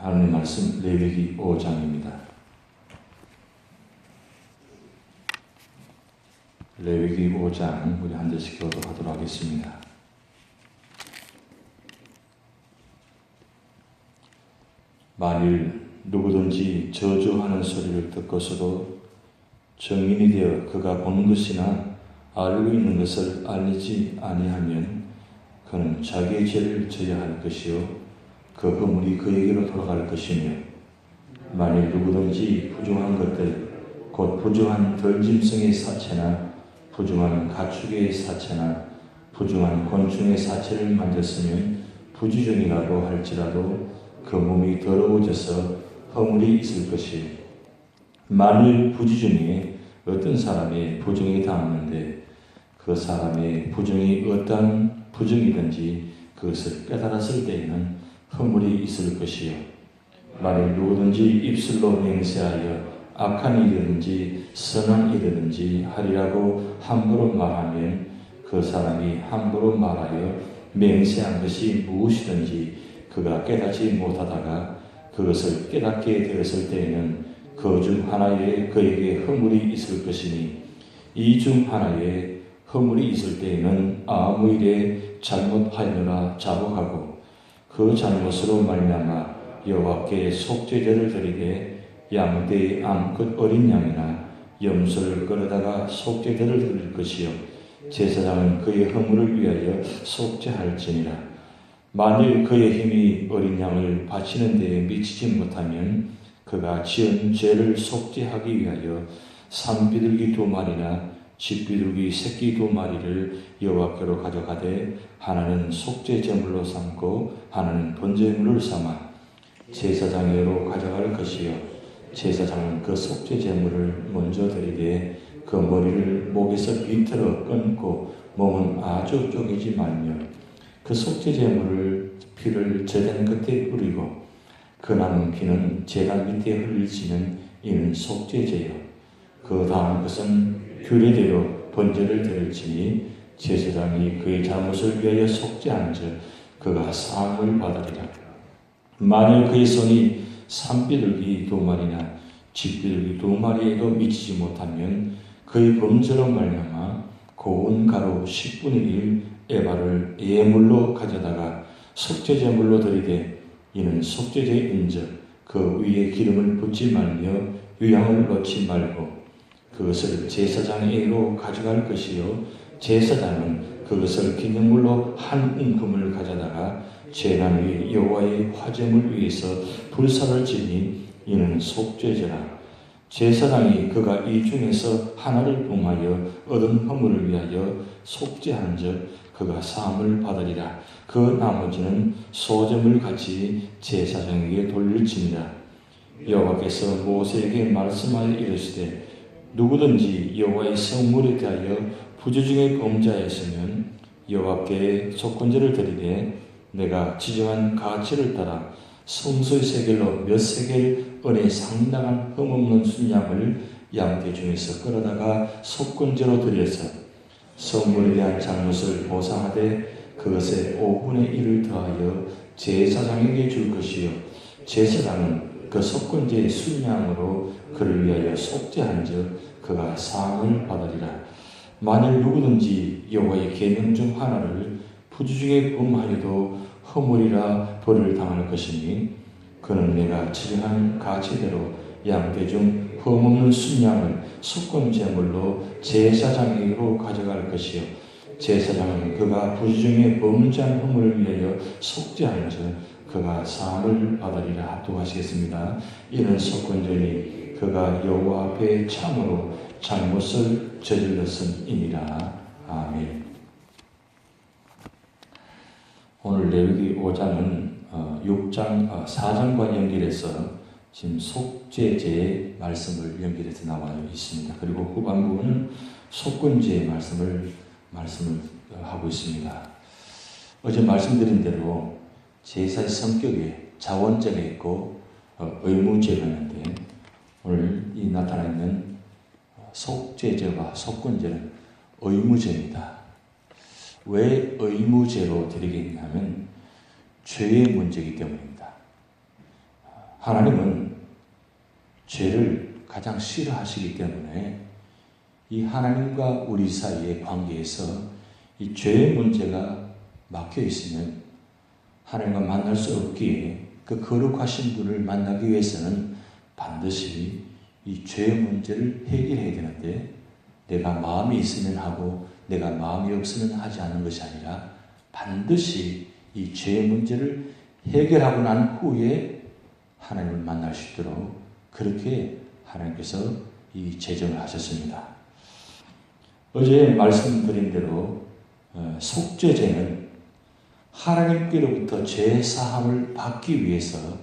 하나님의 말씀 레위기 5장입니다. 레위기 5장 우리 한 절씩 교도하도록 하겠습니다. 만일 누구든지 저주하는 소리를 듣고서도 증인이 되어 그가 본 것이나 알고 있는 것을 알리지 아니하면 그는 자기의 죄를 져야 할 것이요 그 허물이 그에게로 돌아갈 것이며, 만일 누구든지 부정한 것들 곧 부정한 덜짐승의 사체나 부정한 가축의 사체나 부정한 곤충의 사체를 만졌으면 부지중이라고 할지라도 그 몸이 더러워져서 허물이 있을 것이요, 만일 부지중에 어떤 사람이 부정이 당하는데 그 사람의 부정이 어떠한 부정이든지 그것을 깨달았을 때에는 허물이 있을 것이요, 만일 누구든지 입술로 맹세하여 악한 일이든지 선한 일이든지 하리라고 함부로 말하면 그 사람이 함부로 말하여 맹세한 것이 무엇이든지 그가 깨닫지 못하다가 그것을 깨닫게 되었을 때에는 그 중 하나에 그에게 허물이 있을 것이니, 이 중 하나에 허물이 있을 때에는 아무 일에 잘못하였노라 자복하고 그 잘못으로 말미암아 여호와께 속죄제를 드리되 양떼의 암컷 어린 양이나 염소를 끌어다가 속죄제를 드릴 것이요, 제사장은 그의 허물을 위하여 속죄할지니라. 만일 그의 힘이 어린 양을 바치는 데에 미치지 못하면 그가 지은 죄를 속죄하기 위하여 산비둘기 2마리나 집비둘기 새끼 2마리를 여호와께로 가져가되 하나는 속죄 제물로 삼고 하나는 번제물을 삼아 제사장에게로 가져갈 것이요, 제사장은 그 속죄 제물을 먼저 드리되 그 머리를 목에서 비틀어 끊고 몸은 아주 쪼개지 말며 그 속죄 제물을 피를 제단 끝에 뿌리고 그 남은 피는 제단 밑에 흘릴지는 이는 속죄제요, 그 다음 것은 규례대로 번제를 드릴지니 제사장이 그의 잘못을 위하여 속죄한즉 그가 사함을 받으리라. 만일 그의 손이 산비둘기 2마리나 집비둘기 2마리에도 미치지 못하면 그의 범죄로 말미암아 고운 가루 10분의 1 에바를 예물로 가져다가 속죄제물로 드리되 이는 속죄제인즉 그 위에 기름을 붓지 말며 유향을 넣지 말고 그것을 제사장에게로 가져갈 것이요, 제사장은 그것을 기념물로 한 움큼을 가져다가 제단 위에 여호와의 화제물 위에서 불사를 지니 이는 속죄제라. 제사장이 그가 이 중에서 하나를 봉하여 얻은 허물을 위하여 속죄한즉 그가 사함을 받으리라. 그 나머지는 소제물 같이 제사장에게 돌릴지니라. 여호와께서 모세에게 말씀하여 이르시되 누구든지 여호와의 성물에 대하여 부지중에 범죄하였으면 여호와께 속건제를 드리되 내가 지정한 가치를 따라 성소의 세겔로 몇 세겔 은에 상당한 흠없는 순양을 양떼 중에서 끌어다가 속건제로 드려서 성물에 대한 잘못을 보상하되 그것의 5분의 1을 더하여 제사장에게 줄 것이요, 제사장은 그 속건제의 순양으로 그를 위하여 속죄한즉 그가 사함을 받으리라. 만일 누구든지 여호와의 계명 중 하나를 부지중에 범하여도 허물이라 벌을 당할 것이니 그는 내가 지정한 가치대로 양떼 중 흠없는 순양을 속건제물로 제사장에게로 가져갈 것이요, 제사장은 그가 부지중에 범죄한 허물을 위하여 속죄한즉 그가 사함을 받으리라. 합독하시겠습니다. 이는 속건제니 그가 여호와 앞에 참으로 잘못을 저질렀음이니라. 아멘. 오늘 레위기 5장은 4장과 연결해서 지금 속죄제의 말씀을 연결해서 나와 있습니다. 그리고 후반부는 속건제의 말씀을 하고 있습니다. 어제 말씀드린 대로 제사의 성격에 자원죄가 있고 의무죄가 있는데 오늘 이 나타나 있는 속죄제와 속건제는 의무죄입니다. 왜 의무죄로 드리겠냐면 죄의 문제이기 때문입니다. 하나님은 죄를 가장 싫어하시기 때문에 이 하나님과 우리 사이의 관계에서 이 죄의 문제가 막혀 있으면 하나님과 만날 수 없기에 그 거룩하신 분을 만나기 위해서는 반드시 이 죄의 문제를 해결해야 되는데 내가 마음이 있으면 하고 내가 마음이 없으면 하지 않는 것이 아니라 반드시 이 죄의 문제를 해결하고 난 후에 하나님을 만날 수 있도록 그렇게 하나님께서 이 제정을 하셨습니다. 어제 말씀드린 대로 속죄제는 하나님께로부터 죄 사함을 받기 위해서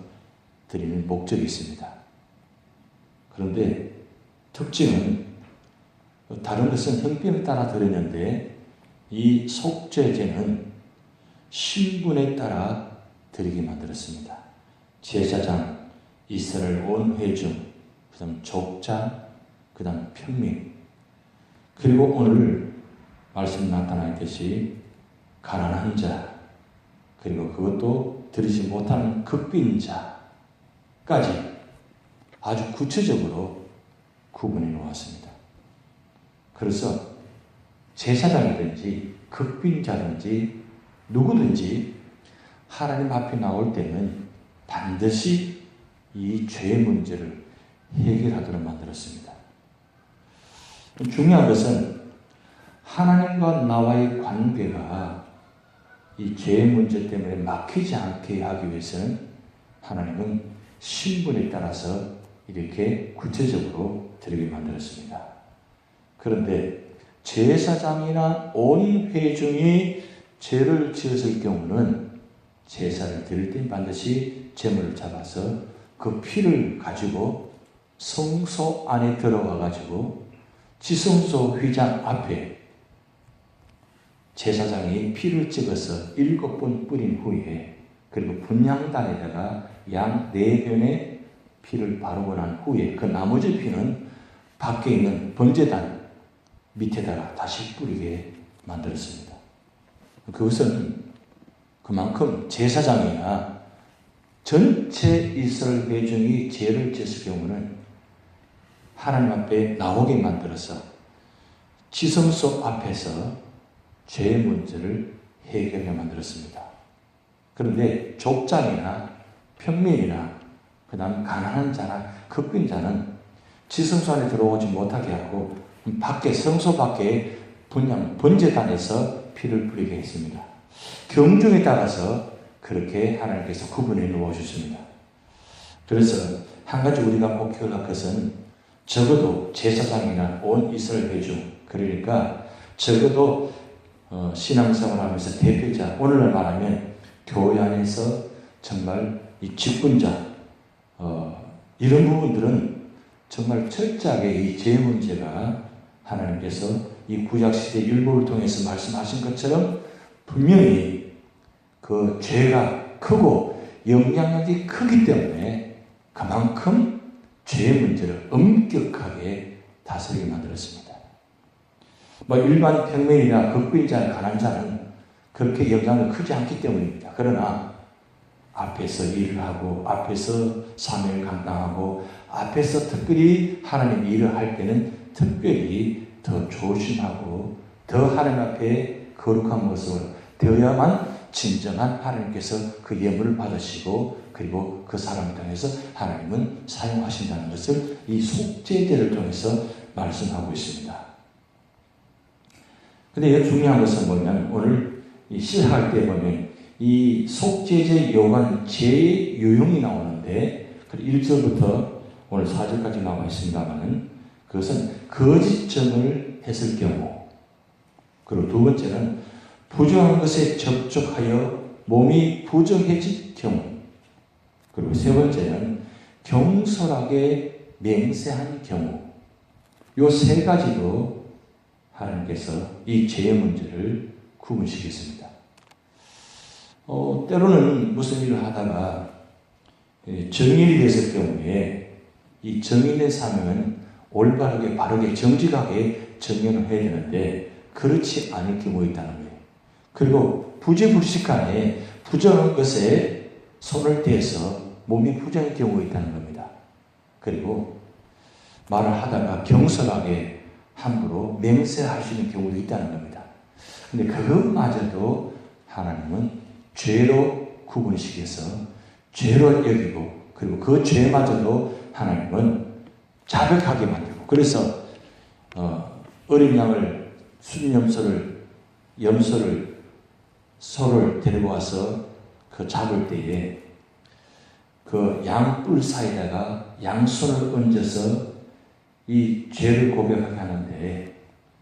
드리는 목적이 있습니다. 그런데 특징은 다른 것은 형편에 따라 드리는데 이 속죄제는 신분에 따라 드리게 만들었습니다. 제사장, 이스라엘 온 회중, 그 다음 족장, 그 다음 평민, 그리고 오늘 말씀 나타나있듯이 가난한 자, 그리고 그것도 드리지 못하는 극빈자까지 아주 구체적으로 구분해 놓았습니다. 그래서 제사장이든지 극빈자든지 누구든지 하나님 앞에 나올 때는 반드시 이 죄의 문제를 해결하도록 만들었습니다. 중요한 것은 하나님과 나와의 관계가 이 죄의 문제 때문에 막히지 않게 하기 위해서는 하나님은 신분에 따라서 이렇게 구체적으로 드리게 만들었습니다. 그런데 제사장이나 온 회중이 죄를 지었을 경우는 제사를 드릴 때 반드시 제물을 잡아서 그 피를 가지고 성소 안에 들어가 가지고 지성소 휘장 앞에 제사장이 피를 찍어서 7번 뿌린 후에 그리고 분향단에다가 양 4변의 피를 바르고 난 후에 그 나머지 피는 밖에 있는 번제단 밑에다가 다시 뿌리게 만들었습니다. 그것은 그만큼 제사장이나 전체 이스라엘 회중이 죄를 지었을 경우는 하나님 앞에 나오게 만들어서 지성소 앞에서 죄의 문제를 해결하게 만들었습니다. 그런데 족장이나 평민이나 그 다음 가난한 자나 극빈자는 지성소 안에 들어오지 못하게 하고 밖에 성소 밖에 번제단에서 피를 뿌리게 했습니다. 경중에 따라서 그렇게 하나님께서 구분해 놓아 주십니다. 그래서 한 가지 우리가 목표를 할 것은 적어도 제사장이나 온 이스라엘 회중, 그러니까 적어도 신앙생활을 하면서 대표자, 오늘날 말하면 교회 안에서 정말 이 직분자, 이런 부분들은 정말 철저하게 이 죄 문제가 하나님께서 이 구약시대 율법을 통해서 말씀하신 것처럼 분명히 그 죄가 크고 영향력이 크기 때문에 그만큼 죄의 문제를 엄격하게 다스리게 만들었습니다. 일반 평민이나 극빈자, 가난한 자는 그렇게 영향이 크지 않기 때문입니다. 그러나 앞에서 일을 하고 앞에서 사명을 감당하고 앞에서 특별히 하나님 일을 할 때는 특별히 더 조심하고 더 하나님 앞에 거룩한 모습을 되어야만 진정한 하나님께서 그 예물을 받으시고 그리고 그 사람을 통해서 하나님은 사용하신다는 것을 이 속죄제를 통해서 말씀하고 있습니다. 근데 여기 중요한 것은 뭐냐면 오늘 시작할 때 보면 이 속죄제 요구하는 죄의 유형이 나오는데 1절부터 오늘 4절까지 나와 있습니다만 그것은 거짓점을 했을 경우, 그리고 두 번째는 부정한 것에 접촉하여 몸이 부정해질 경우, 그리고 세 번째는 경솔하게 맹세한 경우, 이 세 가지로 하나님께서 이 죄의 문제를 구분시켰습니다. 때로는 무슨 일을 하다가 정인이 됐을 경우에 이 정인된 사명은 올바르게 바르게 정직하게 정연을 해야 되는데 그렇지 않을 경우가 있다는 거예요. 그리고 부재불식간에 부정한 것에 손을 대서 몸이 부정의 경우가 있다는 겁니다. 그리고 말을 하다가 경솔하게 함부로 맹세하시는 경우도 있다는 겁니다. 근데 그것마저도 하나님은 죄로 구분시켜서 죄로 여기고, 그리고 그 죄마저도 하나님은 자백하게 만들고, 그래서 어린 양을, 순염소를, 염소를, 소를 데리고 와서 그 잡을 때에 그 양뿔 사이에다가 양손을 얹어서 이 죄를 고백하게 하는데,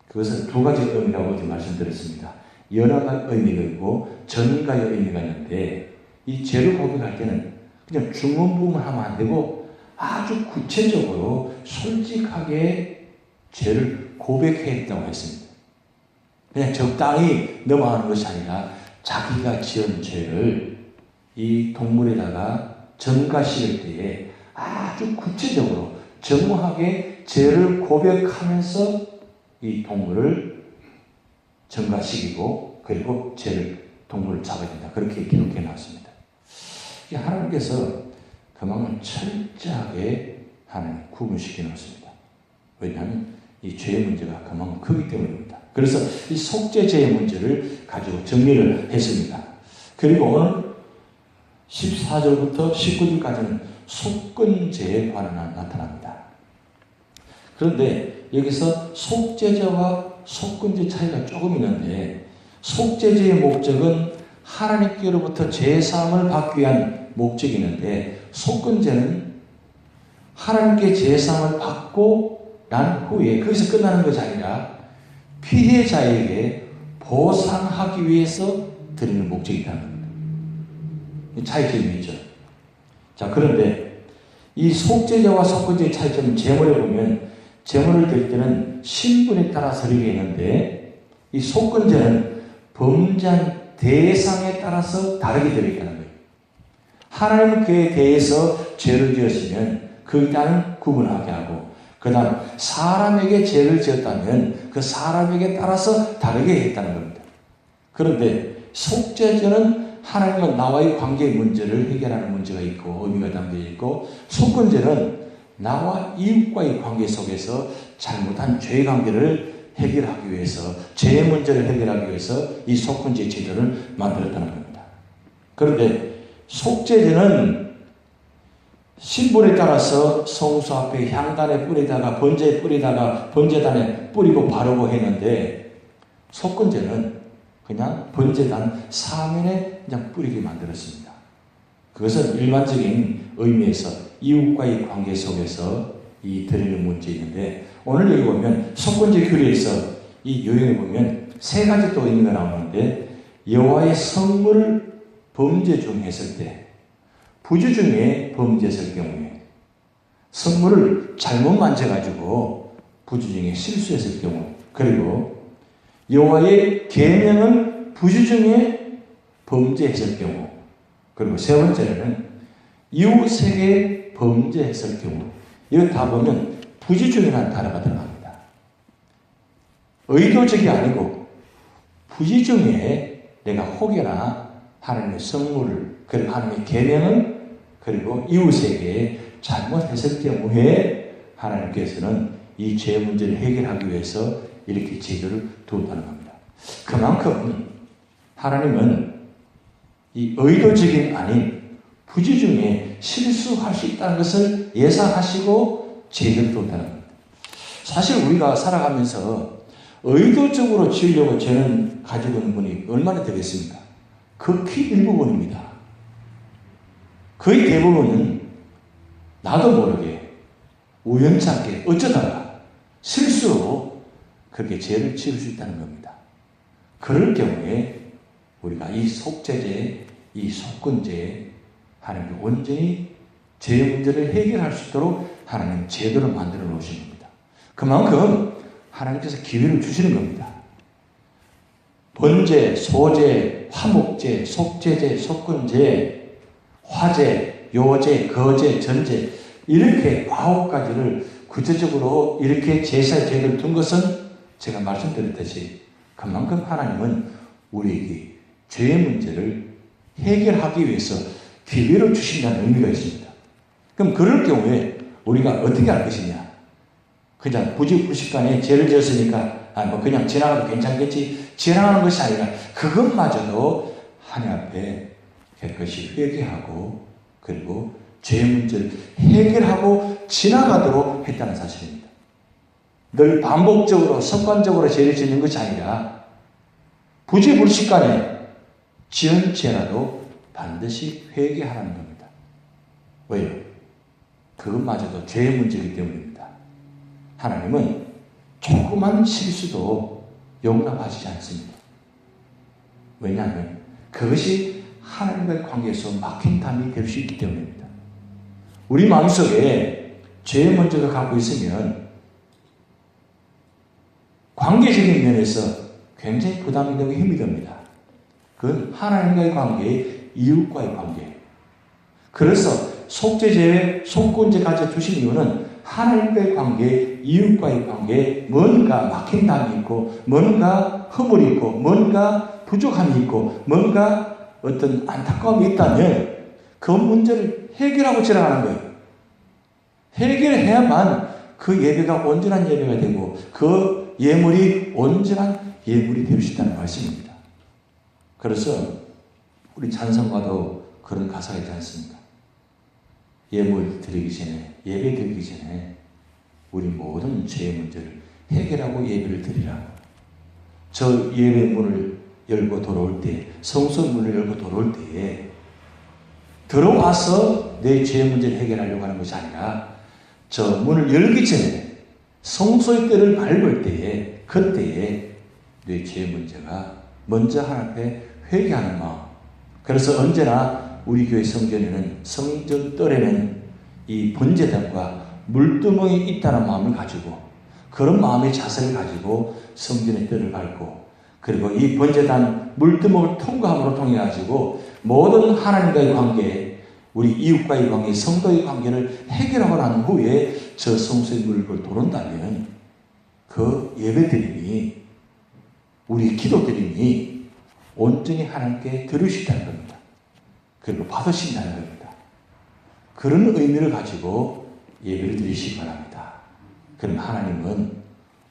그것은 두 가지 의미라고 어제 말씀드렸습니다. 여러 가지 의미가 있고 전가의 의미가 있는데, 이 죄를 고백할 때는 그냥 중문부문하면 안 되고 아주 구체적으로 솔직하게 죄를 고백했다고 했습니다. 그냥 적당히 넘어가는 것이 아니라 자기가 지은 죄를 이 동물에다가 전가시킬 때에 아주 구체적으로 정확하게 죄를 고백하면서 이 동물을 전가시키고, 그리고 동물을 잡아야 된다. 그렇게 기록해 놨습니다. 하나님께서 그만큼 철저하게 하나님 구분시켜 놓습니다. 왜냐하면 이 죄의 문제가 그만큼 크기 때문입니다. 그래서 이 속죄죄의 문제를 가지고 정리를 했습니다. 그리고 오늘 14절부터 19절까지는 속건죄에 관한 나타납니다. 그런데 여기서 속죄죄와 속건죄 차이가 조금 있는데, 속죄죄의 목적은 하나님께로부터 제사함을 받기 위한 목적이 있는데, 속건죄는 하나님께 제사함을 받고 난 후에 거기서 끝나는 것이 아니라 피해자에게 보상하기 위해서 드리는 목적이 있다는 겁니다. 차이점이 있죠. 자, 그런데 이 속죄죄와 속건죄의 차이점은 제물에 보면, 제물을 드릴 때는 신분에 따라서 드리게 있는데, 이 속건죄는 범죄한 대상에 따라서 다르게 드리겠다는 거예요. 하나님은 그에 대해서 죄를 지었으면 그 땅은 구분하게 하고, 그 다음 사람에게 죄를 지었다면 그 사람에게 따라서 다르게 했다는 겁니다. 그런데 속죄죄는 하나님과 나와의 관계의 문제를 해결하는 문제가 있고 의미가 담겨 있고, 속건죄는 나와 이웃과의 관계 속에서 잘못한 죄의 관계를 해결하기 위해서, 죄의 문제를 해결하기 위해서 이 속건죄의 제도를 만들었다는 겁니다. 그런데 속죄죄는 신분에 따라서 성소 앞에 향단에 뿌리다가 번제에 뿌리다가 번제단에 뿌리고 바르고 했는데, 속건죄는 그냥 번제단 사면에 그냥 뿌리게 만들었습니다. 그것은 일반적인 의미에서 이웃과의 관계 속에서 이 드리는 문제인데, 오늘 여기 보면 속건죄 규례에서 이 요령에 보면 세 가지 또 의미가 나오는데, 여호와의 성물을 범죄 중에 했을 때, 부주 중에 범죄했을 경우에, 성물을 잘못 만져가지고 부주 중에 실수했을 경우, 그리고 여호와의 계명은 부주 중에 범죄했을 경우, 그리고 세 번째는 이웃에게 범죄했을 경우. 이거 다 보면 부주 중이라는 단어가 들어갑니다. 의도적이 아니고 부주 중에 내가 혹여나 하나님의 성물을, 그리고 하나님의 계명을, 그리고 이웃에게 잘못했을 경우에 하나님께서는 이 죄 문제를 해결하기 위해서 이렇게 제도를 두었다는 겁니다. 그만큼 하나님은 이 의도적인 아닌 부주 중에 실수할 수 있다는 것을 예상하시고 제도를 두었다는 겁니다. 사실 우리가 살아가면서 의도적으로 지으려고 죄는 가지고 있는 분이 얼마나 되겠습니까? 극히 일부분입니다. 거의 대부분은 나도 모르게 우연찮게 어쩌다가 실수로 그렇게 죄를 지을 수 있다는 겁니다. 그럴 경우에 우리가 이 속죄죄, 이 속건죄에 하나님이 온전히 죄 문제를 해결할 수 있도록 하나님 제도를 만들어 놓으신 겁니다. 그만큼 하나님께서 기회를 주시는 겁니다. 번제, 소제, 화목제, 속죄제, 속건제, 화제, 요제, 거제, 전제, 이렇게 9가지를 구체적으로 이렇게 제사의 제도를 둔 것은 제가 말씀드렸듯이 그만큼 하나님은 우리에게 죄의 문제를 해결하기 위해서 기회를 주신다는 의미가 있습니다. 그럼 그럴 경우에 우리가 어떻게 할 것이냐? 그냥 부지불식간에 죄를 지었으니까 뭐 그냥 지나가도 괜찮겠지, 지나가는 것이 아니라 그것마저도 하나님 앞에 깨끗이 회개하고 그리고 죄 문제를 해결하고 지나가도록 했다는 사실입니다. 늘 반복적으로 습관적으로 죄를 짓는 것이 아니라 부지불식간에 지은 죄라도 반드시 회개하라는 겁니다. 왜요? 그것마저도 죄의 문제이기 때문입니다. 하나님은 조그만 실수도 용납하시지 않습니다. 왜냐하면 그것이 하나님과의 관계에서 막힌 담이 될 수 있기 때문입니다. 우리 마음속에 죄의 문제가 갖고 있으면 관계적인 면에서 굉장히 부담이 되고 힘이 듭니다. 그건 하나님과의 관계, 이웃과의 관계. 그래서 속죄죄, 속건죄까지 주신 이유는 하나님과의 관계, 이웃과의 관계, 뭔가 막힌 담이 있고, 뭔가 허물이 있고, 뭔가 부족함이 있고, 뭔가 어떤 안타까움이 있다면 그 문제를 해결하고 지나가는 거예요. 해결해야만 그 예배가 온전한 예배가 되고 그 예물이 온전한 예물이 될 수 있다는 말씀입니다. 그래서 우리 찬송가도 그런 가사가 있지 않습니까? 예물 드리기 전에, 예배 드리기 전에 우리 모든 죄의 문제를 해결하고 예배를 드리라고. 저 예배 문을 열고 돌아올 때, 성소 문을 열고 돌아올 때에 들어와서 내 죄의 문제를 해결하려고 하는 것이 아니라 저 문을 열기 전에 성소의 때를 밟을 때에, 그때에 내 죄의 문제가 먼저 하나님 앞에 회개하는 마음. 그래서 언제나 우리 교회 성전에는, 성전 뜰에는 이 번제단과 물두멍이 있다는 마음을 가지고, 그런 마음의 자세를 가지고 성전의 뜰을 밟고, 그리고 이 번제단 물두멍을 통과함으로 통해 가지고 모든 하나님과의 관계, 우리 이웃과의 관계, 성도의 관계를 해결하고 난 후에 저 성소의 물을 도른다면 그 예배드림이, 우리 기도드림이 온전히 하나님께 들으시다는 겁니다. 그리고 받으신다는 겁니다. 그런 의미를 가지고 예배를 드리시기 바랍니다. 그럼 하나님은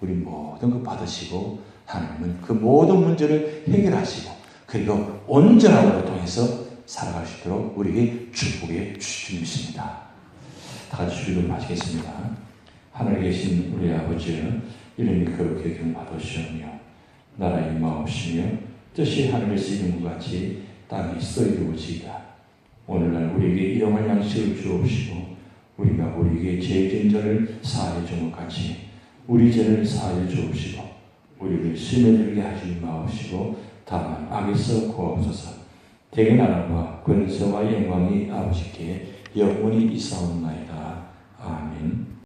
우리 모든 것 받으시고, 하나님은 그 모든 문제를 해결하시고, 그리고 온전함으로 통해서 살아갈 수 있도록 우리에게 축복해 주실 것입니다. 다 같이 주기도를 마치겠습니다. 하늘에 계신 우리 아버지여, 이름이 거룩하게 받으시오며 나라의 임하옵시며 뜻이 하늘에서 이룬 것 같이 땅에서 이루어지이다. 오늘날 우리에게 일용할 양식을 주옵시고, 우리가 우리에게 죄 지은 자를 사하여 준 것 같이 우리 죄를 사하여 주옵시고, 우리를 시험에 들게 하지 마옵시고 다만 악에서 구하옵소서. 대개 나라와 권세와 영광이 아버지께 영원히 있사옵나이다. 아멘.